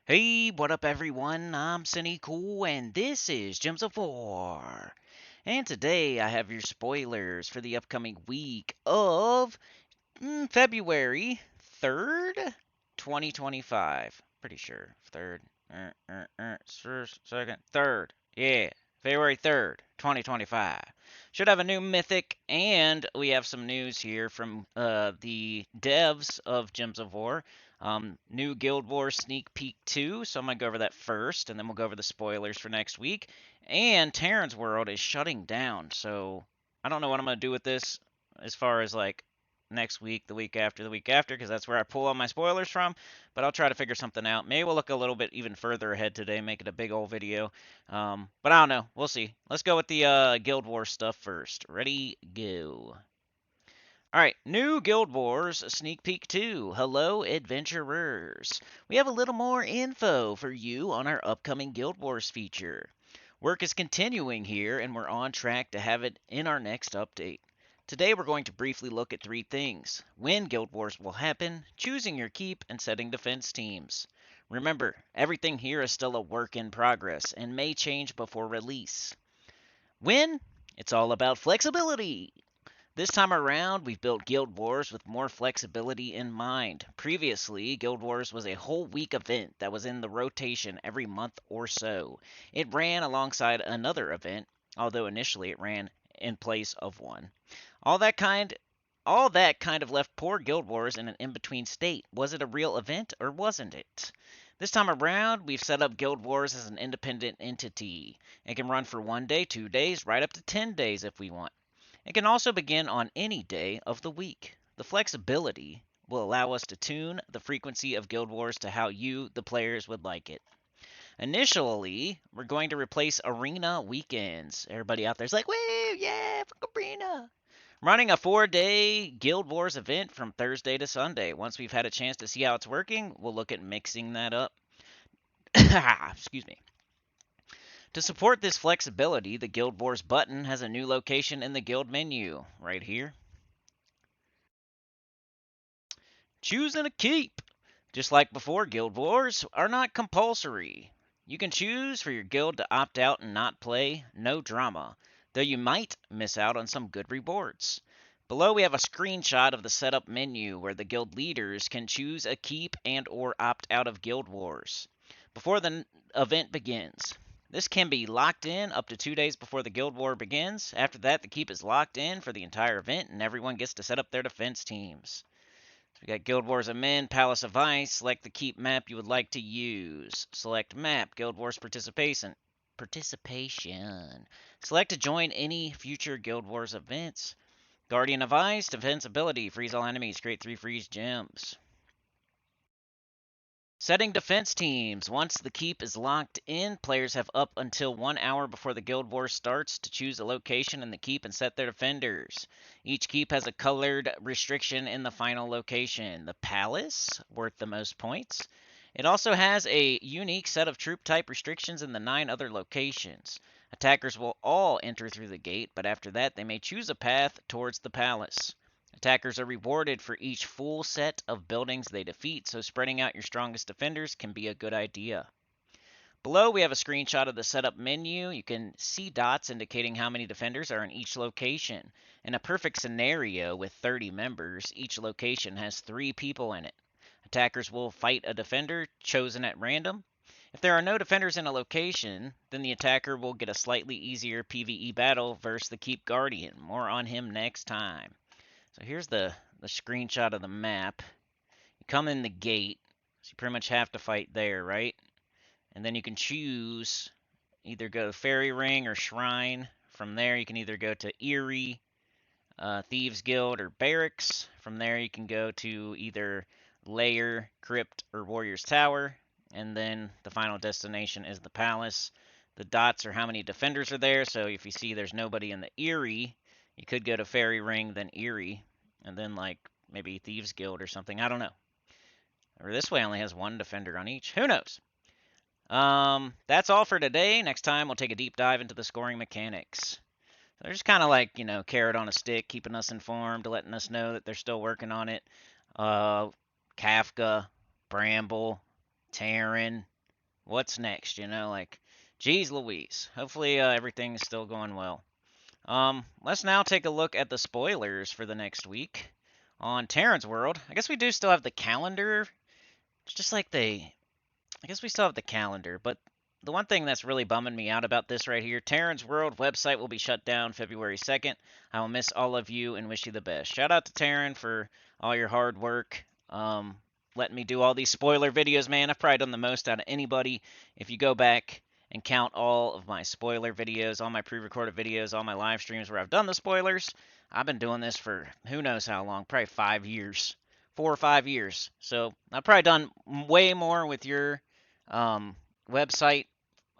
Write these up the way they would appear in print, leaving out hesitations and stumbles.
Hey, what up, everyone? I'm Sinnycool, and this is Gems of War. And today I have your spoilers for the upcoming week of February 3rd, 2025. Pretty sure. 3rd, first, second, 3rd. Yeah, February 3rd, 2025. Should have a new Mythic, and we have some news here from the devs of Gems of War. New Guild Wars Sneak Peek 2, so I'm going to go over that first, and then we'll go over the spoilers for next week. And Taran's World is shutting down, so I don't know what I'm going to do with this as far as like next week, the week after, because that's where I pull all my spoilers from. But I'll try to figure something out. Maybe we'll look a little bit even further ahead today, make it a big old video. But I don't know. We'll see. Let's go with the Guild Wars stuff first. Ready, go. Alright, new Guild Wars Sneak Peek 2. Hello, adventurers. We have a little more info for you on our upcoming Guild Wars feature. Work is continuing here, and we're on track to have it in our next update. Today we're going to briefly look at three things: when Guild Wars will happen, choosing your keep, and setting defense teams. Remember, everything here is still a work in progress and may change before release. When? It's all about flexibility. This time around, we've built Guild Wars with more flexibility in mind. Previously, Guild Wars was a whole week event that was in the rotation every month or so. It ran alongside another event, although initially it ran in place of one. All that kind all that kind of left poor Guild Wars in an in-between state. Was it a real event or wasn't it? This time around, we've set up Guild Wars as an independent entity. It can run for 1 day, 2 days, right up to 10 days if we want. It can also begin on any day of the week. The flexibility will allow us to tune the frequency of Guild Wars to how you, the players, would like it. Initially, we're going to replace arena weekends. Everybody out there's like, woo, yeah, fuck arena. Running a 4-day Guild Wars event from Thursday to Sunday. Once we've had a chance to see how it's working, we'll look at mixing that up. Excuse me. To support this flexibility, the Guild Wars button has a new location in the guild menu, right here. Choosing a keep, just like before, Guild Wars are not compulsory. You can choose for your guild to opt out and not play, no drama, though you might miss out on some good rewards. Below we have a screenshot of the setup menu where the guild leaders can choose a keep and or opt out of Guild Wars before the event begins. This can be locked in up to 2 days before the Guild War begins. After that, the keep is locked in for the entire event and everyone gets to set up their defense teams. We got Guild Wars of Men, Palace of Ice. Select the keep map you would like to use. Select map, Guild Wars participation. Select to join any future Guild Wars events. Guardian of Ice, defense ability. Freeze all enemies, create 3 freeze gems. Setting defense teams. Once the keep is locked in, players have up until 1 hour before the Guild War starts to choose a location in the keep and set their defenders. Each keep has a colored restriction in the final location. The Palace, worth the most points. It also has a unique set of troop type restrictions in the 9 other locations. Attackers will all enter through the gate, but after that they may choose a path towards the palace. Attackers are rewarded for each full set of buildings they defeat, so spreading out your strongest defenders can be a good idea. Below we have a screenshot of the setup menu. You can see dots indicating how many defenders are in each location. In a perfect scenario with 30 members, each location has 3 people in it. Attackers will fight a defender chosen at random. If there are no defenders in a location, then the attacker will get a slightly easier PvE battle versus the Keep Guardian. More on him next time. So here's the screenshot of the map. You come in the gate, so you pretty much have to fight there, right? And then you can choose either go to Fairy Ring or Shrine. From there you can either go to Eerie, Thieves Guild, or Barracks. From there you can go to either Lair, Crypt, or Warrior's Tower. And then the final destination is the Palace. The dots are how many defenders are there, so if you see there's nobody in the Eerie, you could go to Fairy Ring, then Eerie, and then like maybe Thieves Guild or something. I don't know. Or this way only has 1 defender on each. Who knows? That's all for today. Next time we'll take a deep dive into the scoring mechanics. So they're just kind of like, carrot on a stick, keeping us informed, letting us know that they're still working on it. Kafka, Bramble, Taran, what's next, you know, like, geez Louise. Hopefully, everything's still going well. Let's now take a look at the spoilers for the next week on Taran's World. I guess we do still have the calendar. It's just like I guess we still have the calendar, but the one thing that's really bumming me out about this right here, Taran's World website will be shut down February 2nd. I will miss all of you and wish you the best. Shout out to Taran for all your hard work. Letting me do all these spoiler videos, man. I've probably done the most out of anybody. If you go back and count all of my spoiler videos, all my pre-recorded videos, all my live streams where I've done the spoilers, I've been doing this for who knows how long, probably 5 years, 4 or 5 years. So I've probably done way more with your website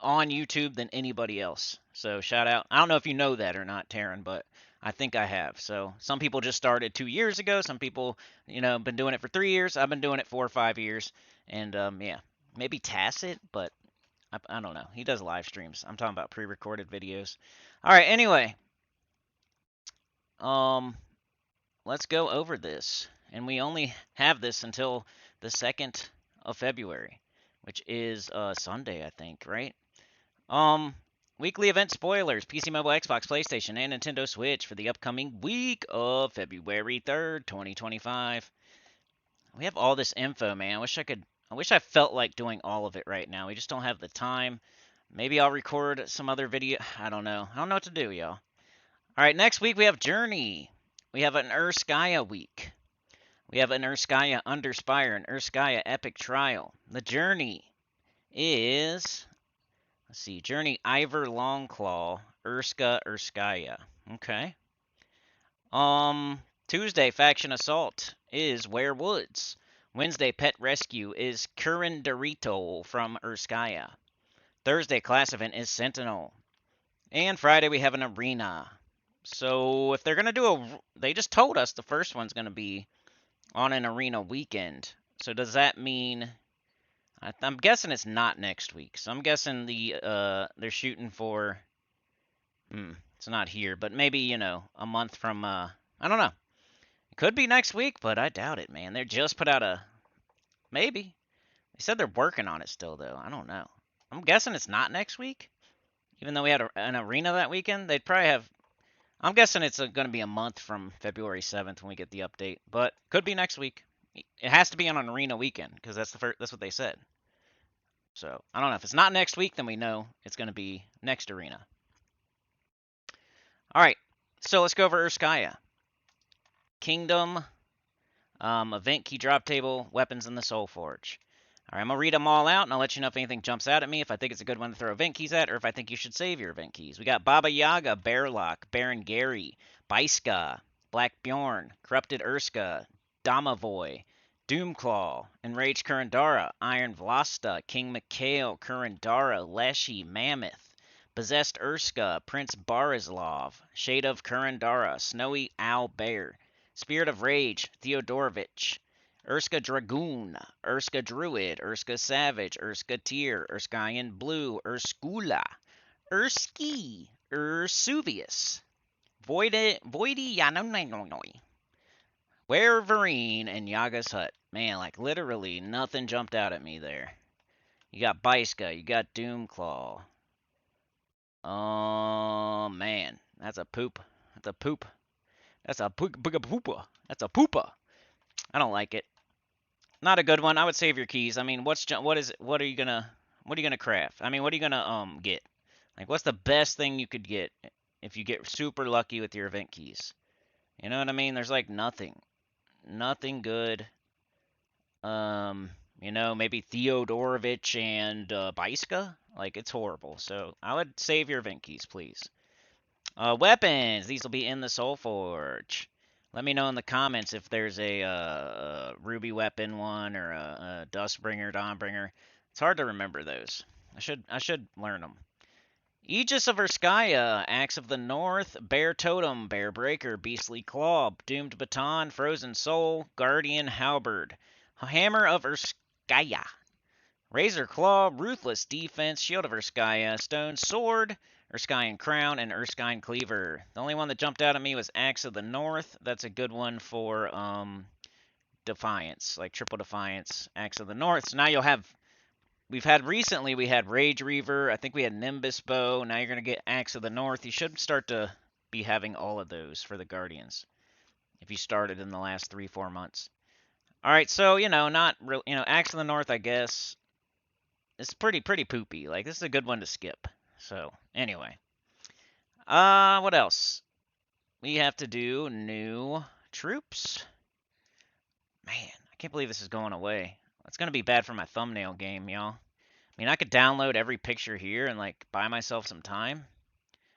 on YouTube than anybody else. So shout out. I don't know if you know that or not, Taran, but I think I have. So some people just started 2 years ago. Some people, been doing it for 3 years. I've been doing it 4 or 5 years. And yeah, maybe Tacit, but I don't know. He does live streams. I'm talking about pre-recorded videos. All right. Anyway, um, let's go over this. And we only have this until the 2nd of February, which is Sunday, I think, right? Weekly event spoilers, PC, mobile, Xbox, PlayStation, and Nintendo Switch for the upcoming week of February 3rd, 2025. We have all this info, man. I wish I felt like doing all of it right now. We just don't have the time. Maybe I'll record some other video. I don't know. I don't know what to do, y'all. All right, next week we have Journey. We have an Urskaya week. We have an Urskaya Underspire, an Urskaya Epic Trial. The Journey is, let's see, Journey Ivor Longclaw, Urskaya. Okay. Tuesday Faction Assault is Ware Woods. Wednesday Pet Rescue is Curran Dorito from Urskaya. Thursday class event is Sentinel. And Friday we have an arena. So if they're gonna they just told us the first one's gonna be on an arena weekend. So does that mean? I'm guessing it's not next week. So I'm guessing they're shooting for. It's not here, but maybe a month from. I don't know. It could be next week, but I doubt it, man. They just put out maybe. They said they're working on it still, though. I don't know. I'm guessing it's not next week. Even though we had an arena that weekend, they'd probably have. I'm guessing it's going to be a month from February 7th when we get the update, but could be next week. It has to be on an arena weekend because that's that's what they said. So I don't know if it's not next week, then we know it's going to be next arena. All right, so let's go over Urskaya. Kingdom, event key drop table, weapons in the Soul Forge. All right, I'm gonna read them all out, and I'll let you know if anything jumps out at me, if I think it's a good one to throw event keys at, or if I think you should save your event keys. We got Baba Yaga, Bearlock, Baron Gary, Baiska, Black Bjorn, Corrupted Urska, Damavoy, Doomclaw, Enraged Kurandara, Iron Vlasta, King Mikhail, Kurandara, Leshy, Mammoth, Possessed Urska, Prince Barislav, Shade of Kurandara, Snowy Owl Bear, Spirit of Rage, Theodorovich, Urska Dragoon, Urska Druid, Urska Savage, Urska Tyr, Urskayan Blue, Urskula, Urski, Ursuvius, Voidy Yanonoi, Werverine, and Yaga's Hut. Man, like literally nothing jumped out at me there. You got Baiska, you got Doomclaw. Oh man, that's a poop. That's a poop. That's a poopa. That's a poopa. I don't like it. Not a good one. I would save your keys. I mean, what are you gonna craft? I mean, what are you gonna get? Like, what's the best thing you could get if you get super lucky with your event keys? You know what I mean? There's like nothing good. Maybe Theodorovich and Baiska. Like, it's horrible. So I would save your event keys, please. Weapons. These will be in the Soul Forge. Let me know in the comments if there's a Ruby Weapon one or a Dustbringer, Dawnbringer. It's hard to remember those. I should learn them. Aegis of Urskaya, Axe of the North, Bear Totem, Bear Breaker, Beastly Claw, Doomed Baton, Frozen Soul, Guardian Halberd, Hammer of Urskaya, Razor Claw, Ruthless Defense, Shield of Urskaya, Stone Sword, Urskine Crown, and Urskine Cleaver. The only one that jumped out at me was Axe of the North. That's a good one for Defiance, like Triple Defiance, Axe of the North. So now you'll have we've had recently, we had Rage Reaver. I think we had Nimbus Bow. Now you're going to get Axe of the North. You should start to be having all of those for the Guardians if you started in the last 3-4 months. All right, so, not real, Axe of the North, I guess, it's pretty poopy. Like, this is a good one to skip. So, anyway. What else? We have to do new troops. Man, I can't believe this is going away. It's going to be bad for my thumbnail game, y'all. I mean, I could download every picture here and, like, buy myself some time.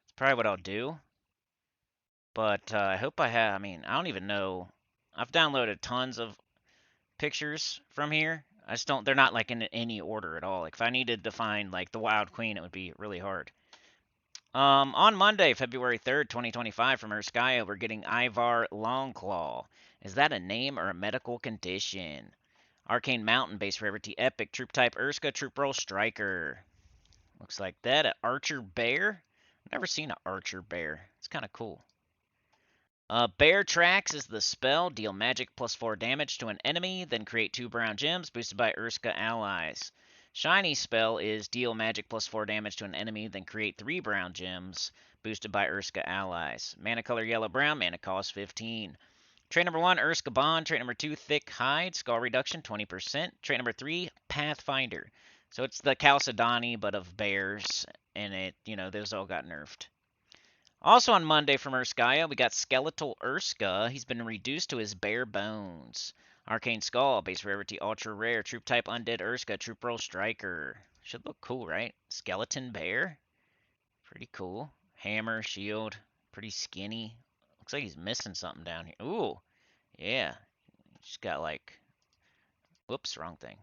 It's probably what I'll do. But I hope I have, I mean, I don't even know. I've downloaded tons of pictures from here. I just don't, they're not, like, in any order at all. Like, if I needed to find, like, the Wild Queen, it would be really hard. On Monday, February 3rd, 2025, from Erskaya, we're getting Ivar Longclaw. Is that a name or a medical condition? Arcane Mountain, base rarity epic, troop type Urska, troop role striker. Looks like that. An archer bear? I've never seen an archer bear. It's kind of cool. Bear Tracks is the spell. Deal magic plus 4 damage to an enemy, then create 2 brown gems boosted by Urska allies. Shiny spell is deal magic plus 4 damage to an enemy, then create 3 brown gems boosted by Urska allies. Mana color yellow brown, mana cost 15. Trait number 1, Urska Bond. Trait number 2, Thick Hide. Skull reduction 20%. Trait number 3, Pathfinder. So it's the Chalcedony, but of bears, and those all got nerfed. Also on Monday from Urskaya, we got Skeletal Urska. He's been reduced to his bare bones. Arcane Skull, base rarity ultra rare. Troop type Undead Urska, troop role striker. Should look cool, right? Skeleton bear. Pretty cool. Hammer, shield. Pretty skinny. Looks like he's missing something down here. Ooh. Yeah. Just got like... Whoops, wrong thing.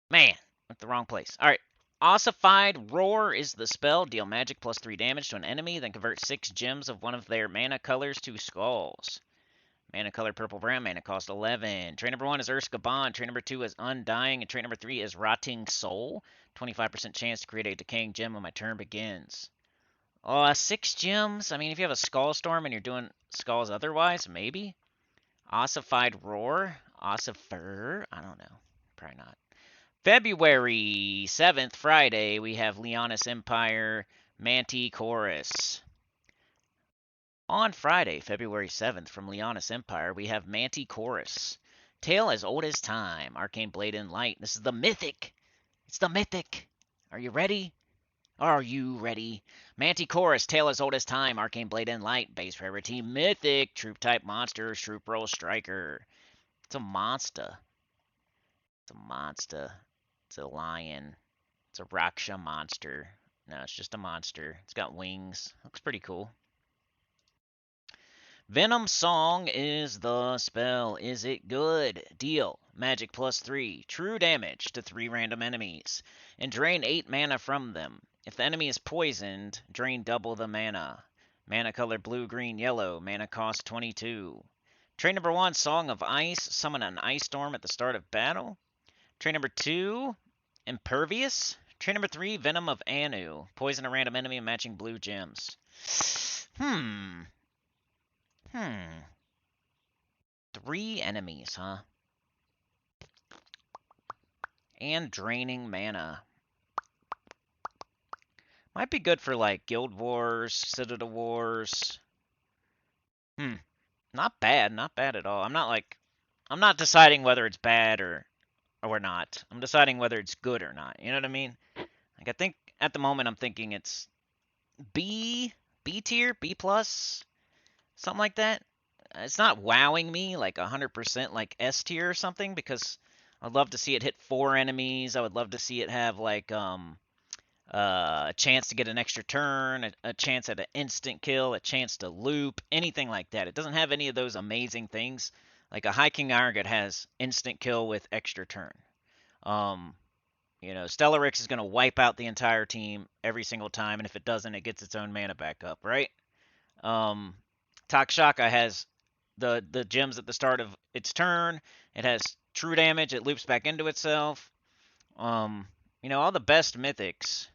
Man, went the wrong place. Alright. Ossified Roar is the spell. Deal magic plus 3 damage to an enemy, then convert 6 gems of one of their mana colors to skulls. Mana color purple brown, mana cost 11. Trait number 1 is Urska Bond. Trait number 2 is Undying. And trait number 3 is Rotting Soul. 25% chance to create a decaying gem when my turn begins. 6 gems? I mean, if you have a Skull Storm and you're doing skulls otherwise, maybe. Ossified Roar? Ossifer? I don't know. Probably not. February 7th, Friday, we have Leonis Empire, Manti Chorus. On Friday, February 7th, from Leonis Empire, we have Manti Chorus. Tale as old as time, Arcane Blade in Light. This is the Mythic. It's the Mythic. Are you ready? Are you ready? Manti Chorus, Tale as old as time, Arcane Blade in Light, base rarity Mythic, troop type monster, troop role striker. It's a monster. It's a monster. It's a lion. It's a Raksha monster. No, it's just a monster. It's got wings. Looks pretty cool. Venom Song is the spell. Is it good? Deal magic plus 3. True damage to 3 random enemies. And drain 8 mana from them. If the enemy is poisoned, drain double the mana. Mana color blue, green, yellow. Mana cost 22. Trait number 1, Song of Ice. Summon an ice storm at the start of battle. Trait number 2, Impervious. Trait number 3, Venom of Anu. Poison a random enemy matching blue gems. 3 enemies, huh? And draining mana. Might be good for, like, Guild Wars, Citadel Wars. Not bad. Not bad at all. I'm not deciding whether it's bad or not. I'm deciding whether it's good or not. You know what I mean? Like, I think at the moment I'm thinking it's B tier, B plus, something like that. It's not wowing me like 100% like S tier or something, because I'd love to see it hit 4 enemies. I would love to see it have like a chance to get an extra turn, a chance at an instant kill, a chance to loop, anything like that. It doesn't have any of those amazing things. Like a High King Arrogant has instant kill with extra turn. Stellarix is going to wipe out the entire team every single time, and if it doesn't, it gets its own mana back up, right? Takshaka has the gems at the start of its turn. It has true damage. It loops back into itself. All the best mythics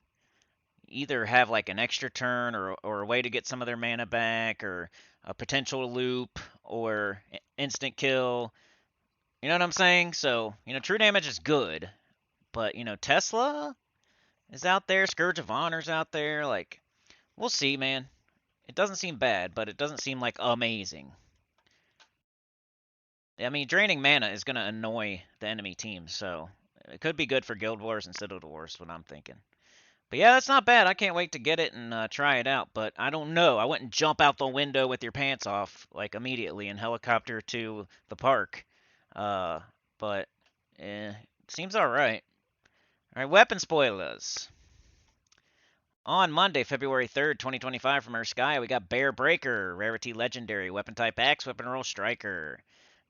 either have like an extra turn or a way to get some of their mana back, or a potential loop, or instant kill. You know what I'm saying? So, true damage is good, But, Tesla is out there. Scourge of Honor's out there. Like, we'll see, man. It doesn't seem bad, but it doesn't seem, like, amazing. I mean, draining mana is going to annoy the enemy team, so it could be good for Guild Wars instead of the Wars, what I'm thinking. But yeah, that's not bad. I can't wait to get it and try it out. But I don't know. I wouldn't jump out the window with your pants off, like, immediately and helicopter to the park. But, seems alright. Alright, weapon spoilers. On Monday, February 3rd, 2025, from Urskaya, we got Bear Breaker, Rarity Legendary, Weapon Type Axe, Weapon Roll Striker.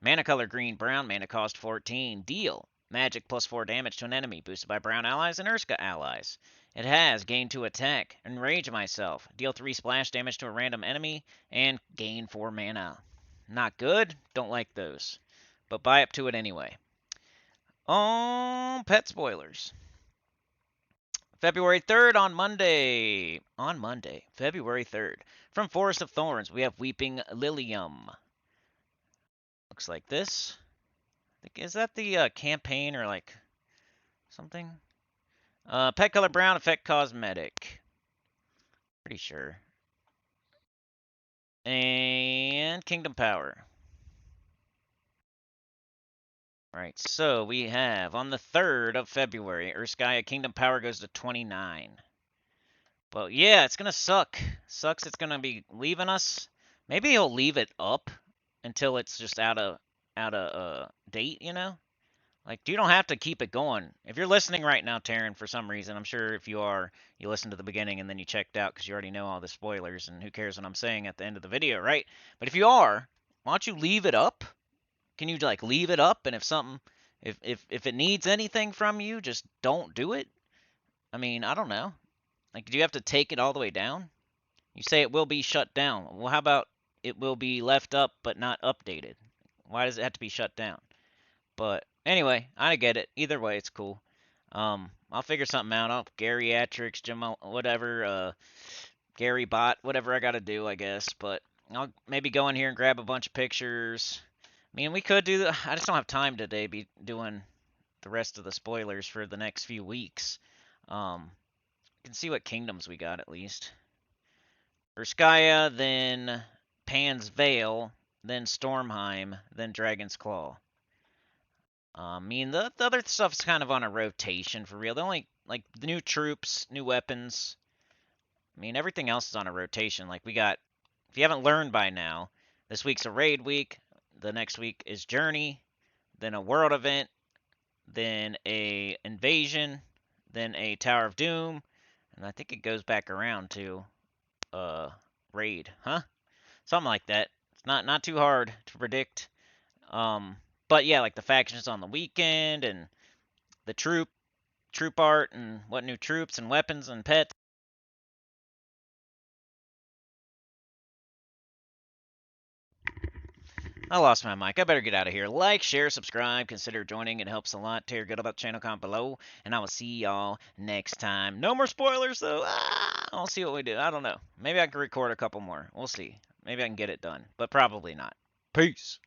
Mana color green, brown, mana cost 14. Deal. Magic plus 4 damage to an enemy, boosted by brown allies and Urska allies. It has gain 2 attack, enrage myself, deal 3 splash damage to a random enemy, and gain 4 mana. Not good, don't like those. But buy up to it anyway. Pet spoilers. February 3rd on Monday. On Monday, February 3rd. From Forest of Thorns, we have Weeping Lilium. Looks like this. Is that the campaign or like something? Pet color brown, effect cosmetic. Pretty sure. And Kingdom Power. Right, so we have on the 3rd of February, Urskaya Kingdom Power goes to 29. But yeah, it's gonna suck. Sucks it's gonna be leaving us. Maybe he'll leave it up until it's just out of date, you know? Like, you don't have to keep it going. If you're listening right now, Taran, for some reason, I'm sure if you are, you listened to the beginning and then you checked out because you already know all the spoilers and who cares what I'm saying at the end of the video, right? But if you are, why don't you leave it up? Can you, like, leave it up? And if something, if it needs anything from you, just don't do it? I mean, I don't know. Like, do you have to take it all the way down? You say it will be shut down. Well, how about it will be left up but not updated? Why does it have to be shut down? But anyway, I get it. Either way, it's cool. I'll figure something out. I'll geriatrics, Jim, whatever, Gary bot, whatever I gotta do, I guess. But I'll maybe go in here and grab a bunch of pictures. I mean, we could do. I just don't have time today. Be doing the rest of the spoilers for the next few weeks. You can see what kingdoms we got at least. Urskaya, then Pan's Veil, then Stormheim, then Dragon's Claw. I mean, the other stuff's kind of on a rotation for real. The only, like, the new troops, new weapons. I mean, everything else is on a rotation. Like, we got, if you haven't learned by now, this week's a raid week. The next week is Journey, then a world event, then a invasion, then a Tower of Doom, and I think it goes back around to raid, huh? Something like that. It's not too hard to predict. But yeah, like the factions on the weekend and the troop art and what new troops and weapons and pets. I lost my mic. I better get out of here. Like, share, subscribe, consider joining. It helps a lot. Tell your good about the channel, comment below, and I will see y'all next time. No more spoilers, though. I'll see what we do. I don't know. Maybe I can record a couple more. We'll see. Maybe I can get it done, but probably not. Peace.